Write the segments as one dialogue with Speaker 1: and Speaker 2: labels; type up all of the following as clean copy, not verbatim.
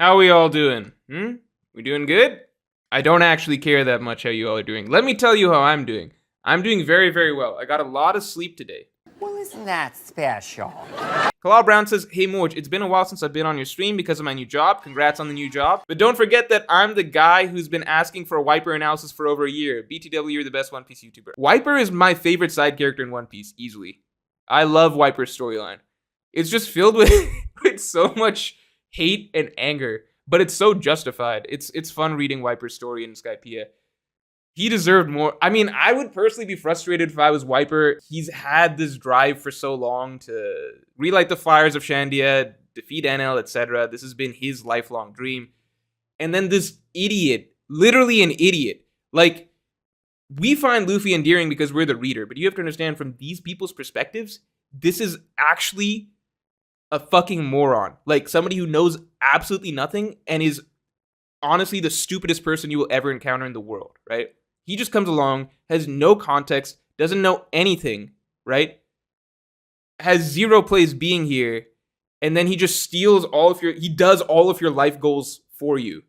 Speaker 1: How we all doing? We doing good? I don't actually care that much how you all are doing. Let me tell you how I'm doing. I'm doing very, very well. I got a lot of sleep today.
Speaker 2: Well, isn't that special?
Speaker 1: Kalal Brown says, "Hey Morj, it's been a while since I've been on your stream because of my new job. Congrats on the new job. But don't forget that I'm the guy who's been asking for a Wiper analysis for over a year. BTW, you're the best One Piece YouTuber." Wiper is my favorite side character in One Piece, easily. I love Wiper's storyline. It's just filled with, with so much hate and anger, but it's so justified. It's fun reading Wiper's story in Skypiea. He deserved more. I mean, I would personally be frustrated if I was Wiper. He's had this drive for so long to relight the fires of Shandia, defeat Enel, etc. This has been his lifelong dream. And then this idiot, literally an idiot. Like, we find Luffy endearing because we're the reader, but you have to understand from these people's perspectives, this is actually a fucking moron. Like, somebody who knows absolutely nothing and is honestly the stupidest person you will ever encounter in the world, right? He just comes along, has no context, doesn't know anything, right? Has zero place being here, and then he just steals he does all of your life goals for you.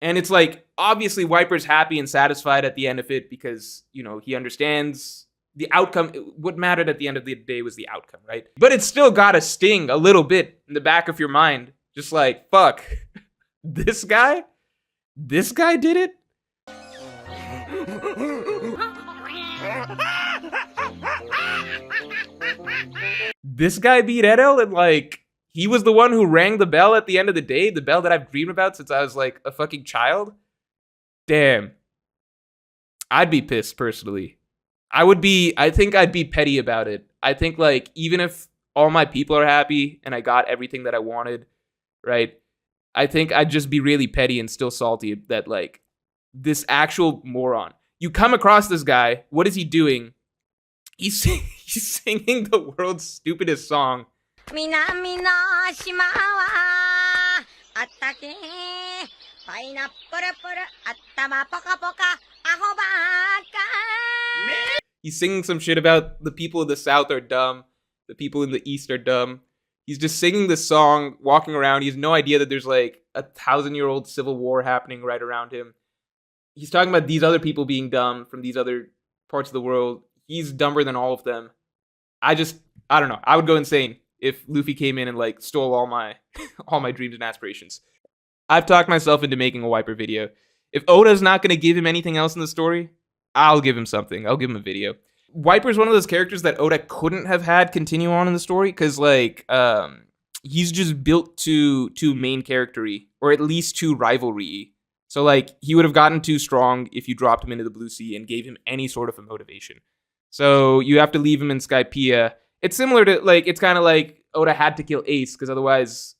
Speaker 1: And it's like, obviously Wiper's happy and satisfied at the end of it because, you know, he understands the outcome. What mattered at the end of the day was the outcome, right? But it's still got a sting a little bit in the back of your mind. Just like, fuck, this guy did it? This guy beat Enel, and like, he was the one who rang the bell at the end of the day, the bell that I've dreamed about since I was like a fucking child. Damn. I'd be pissed personally. I think I'd be petty about it. I think like, even if all my people are happy and I got everything that I wanted, right? I think I'd just be really petty and still salty that like, this actual moron. You come across this guy, what is he doing? He's singing the world's stupidest song. He's singing some shit about the people in the South are dumb, the people in the East are dumb. He's just singing this song, walking around. He has no idea that there's like 1,000-year-old civil war happening right around him. He's talking about these other people being dumb from these other parts of the world. He's dumber than all of them. I don't know. I would go insane if Luffy came in and like stole all my all my dreams and aspirations. I've talked myself into making a Wiper video. If Oda's not going to give him anything else in the story, I'll give him something. I'll give him a video. Wiper's one of those characters that Oda couldn't have had continue on in the story because like he's just built too main character-y, or at least too rivalry-y. So like, he would have gotten too strong if you dropped him into the Blue Sea and gave him any sort of a motivation. So you have to leave him in Skypiea. It's similar to like, it's kind of like Oda had to kill Ace because otherwise,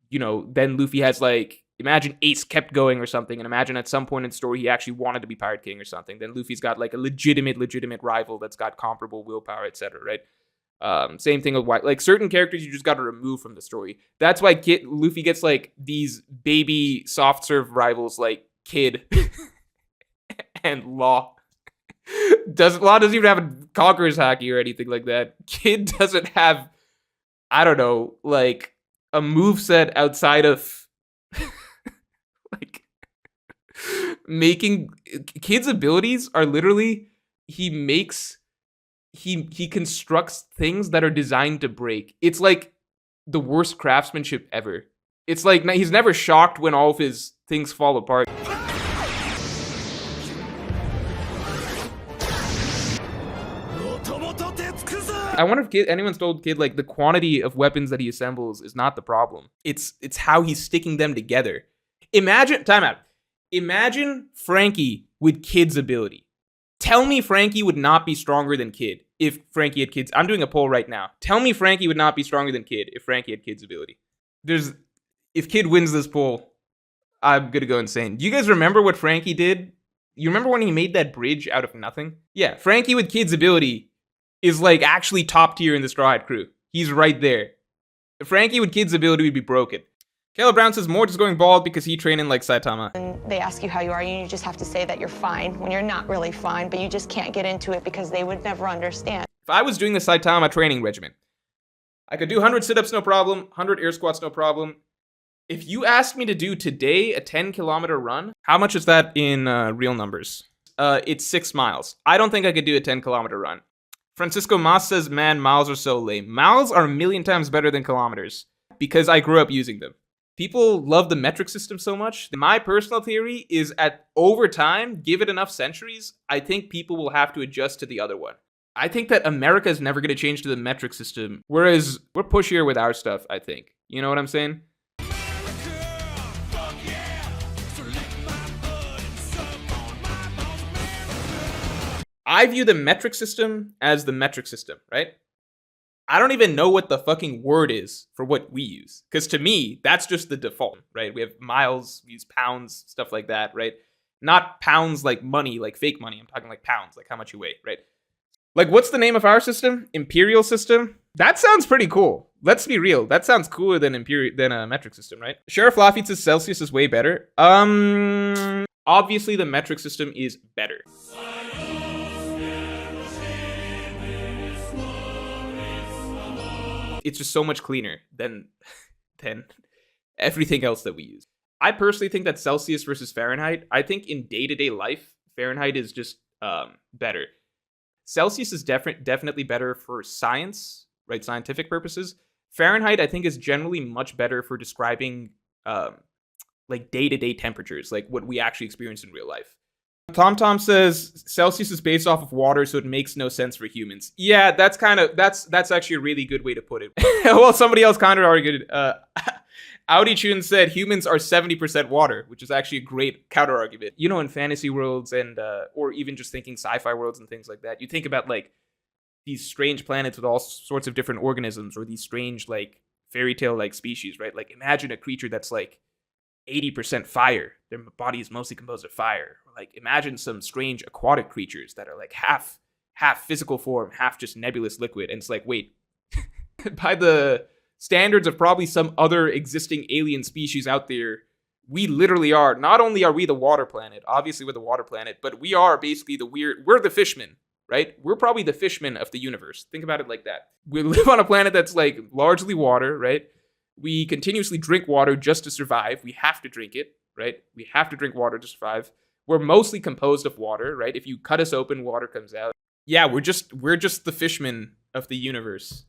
Speaker 1: you know, then Luffy has like, imagine Ace kept going or something, and imagine at some point in the story he actually wanted to be Pirate King or something. Then Luffy's got like a legitimate rival that's got comparable willpower, etc. Right? Same thing with like certain characters you just got to remove from the story. That's why Luffy gets like these baby soft serve rivals like Kid and Law. Law doesn't even have a Conqueror's Haki or anything like that. Kid doesn't have, I don't know, like a moveset outside of like making. Kid's abilities are literally he constructs things that are designed to break. It's like the worst craftsmanship ever. It's like he's never shocked when all of his things fall apart. I wonder if anyone's told Kid like the quantity of weapons that he assembles is not the problem. It's how he's sticking them together. Imagine Frankie with Kid's ability. Tell me Frankie would not be stronger than Kid if Frankie had Kid's. I'm doing a poll right now. Tell me Frankie would not be stronger than Kid if Frankie had Kid's ability. If Kid wins this poll, I'm gonna go insane. Do you guys remember what Frankie did? You remember when he made that bridge out of nothing? Yeah, Frankie with Kid's ability is like actually top tier in the Straw Hat crew. He's right there. If Frankie with Kid's ability would be broken. Kayla Brown says Morj is going bald because he trained in like Saitama.
Speaker 3: And they ask you how you are, and you just have to say that you're fine when you're not really fine, but you just can't get into it because they would never understand.
Speaker 1: If I was doing the Saitama training regimen, I could do 100 sit-ups, no problem, 100 air squats, no problem. If you asked me to do today a 10-kilometer run, how much is that in real numbers? It's 6 miles. I don't think I could do a 10-kilometer run. Francisco Mas says, man, miles are so lame. Miles are a million times better than kilometers because I grew up using them. People love the metric system so much. My personal theory is over time, give it enough centuries, I think people will have to adjust to the other one. I think that America is never going to change to the metric system, whereas we're pushier with our stuff, I think. You know what I'm saying? I view the metric system as the metric system, right? I don't even know what the fucking word is for what we use. Because to me, that's just the default, right? We have miles, we use pounds, stuff like that, right? Not pounds like money, like fake money. I'm talking like pounds, like how much you weigh, right? Like, what's the name of our system? Imperial system? That sounds pretty cool. Let's be real. That sounds cooler than a metric system, right? Sheriff Laffy says Celsius is way better. Obviously the metric system is better. It's just so much cleaner than everything else that we use. I personally think that Celsius versus Fahrenheit, I think in day-to-day life, Fahrenheit is just better. Celsius is definitely better for science, right? Scientific purposes. Fahrenheit, I think, is generally much better for describing like day-to-day temperatures, like what we actually experience in real life. TomTom says Celsius is based off of water, so it makes no sense for humans. Yeah, that's actually a really good way to put it. Well, somebody else kind of argued. Audi Chun said humans are 70% water, which is actually a great counter argument. You know, in fantasy worlds and or even just thinking sci-fi worlds and things like that, you think about like these strange planets with all sorts of different organisms, or these strange like fairy tale like species, right? Like imagine a creature that's like 80% fire. Their body is mostly composed of fire. Or like imagine some strange aquatic creatures that are like half physical form, half just nebulous liquid. And it's like, wait, by the standards of probably some other existing alien species out there, we literally are, not only are we the water planet, obviously we're the water planet, but we are basically we're the fishmen, right? We're probably the fishmen of the universe. Think about it like that. We live on a planet that's like largely water, right? We continuously drink water just to survive. We have to drink it, right? We have to drink water to survive. We're mostly composed of water, right? If you cut us open, water comes out. Yeah, we're just the fishmen of the universe.